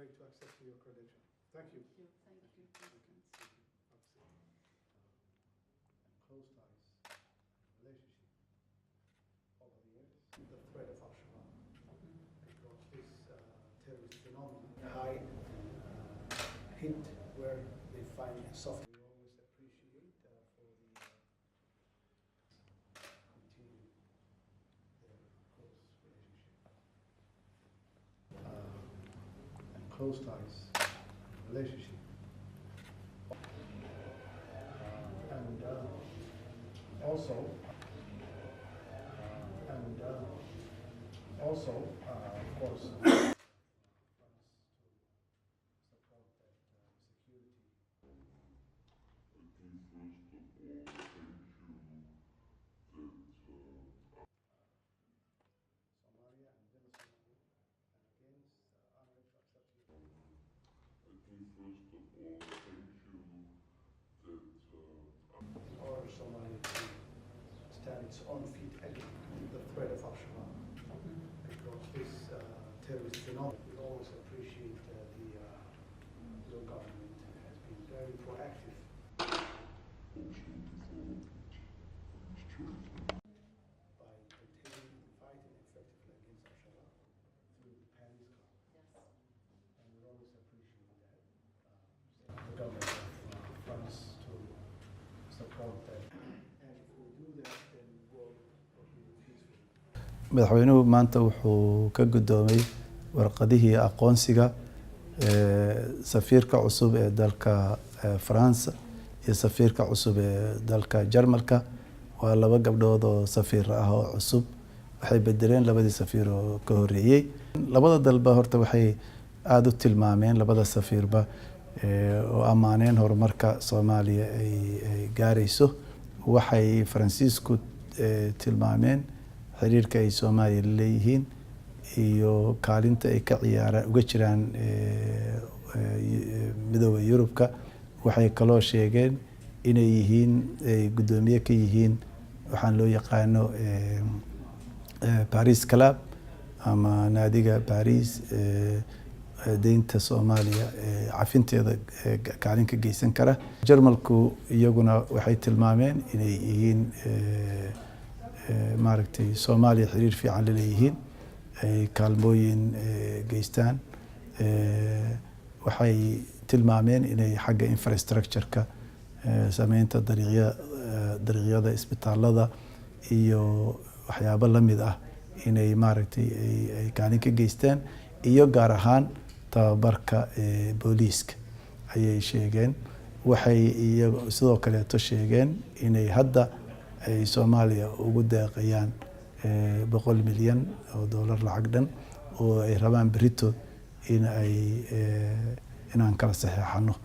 like to accept your credential. Thank you. Thank you. Close ties, relationship over the years. The threat of Al-Shabaab, because this terrorist phenomenon, high hit where they find soft. We always appreciate for the continue their close relationship. And close ties, relationship. And also, of course, funds to support that security. Somalia and Venezuela, and against honored to accept you. Or Somalia to stand its own feet against the threat of Al-Shabaab. Because this terrorist phenomenon, we always appreciate your government has been very proactive. By continuing and fighting effectively against Al-Shabaab through the Paris Club. Yes. And we always appreciate that. The government funds to support that. And if we do that, then we'll be peaceful. madaxweynuhu maanta wuxuu ka gudoomay warqadihii aqoonsiga safiirka cusub ee dalka France iyo safiirka cusub ee dalka Jarmalka. waa laba gabdhood oo safiir ah oo cusub waxay bedeleen labadii safiir oo ka horeeyay. labada dalba horta waxay aad u tilmaameen labada safiirba oo amaaneen horumarka Soomaaliya ay gaarayso. waxay Faransiisku tilmaameen xiriirka ay Soomaaliya leeyihiin iyo kaalinta ay ka ciyaaraan uga jiraan midowga Yurubka. waxay kaloo sheegeen inay yihiin gudoomiye ka yihiin waxaan loo yaqaano Paris Club ama naadiga Paris deynta Soomaaliya cafinteeda kaalin ka geysan kara. Jarmalku iyaguna waxay tilmaameen inay yihiin maaragtay Soomaaliya xiriir fiican la leeyihiin ay kaalmooyin geystaan. waxay tilmaameen inay xagga infrastructure-ka sameynta dariiqyada isbitaalada iyo waxyaabo la mid ah inay maaragtay ay kaalin ka geystaan iyo gaar ahaan tababarka booliiska ayay sheegeen. waxay sidoo kaleeto sheegeen inay hadda ay Soomaaliya ugu deeqayaan 100 milyan oo dollar lacag dhan oo ay rabaan berito inaan kala saxeexano.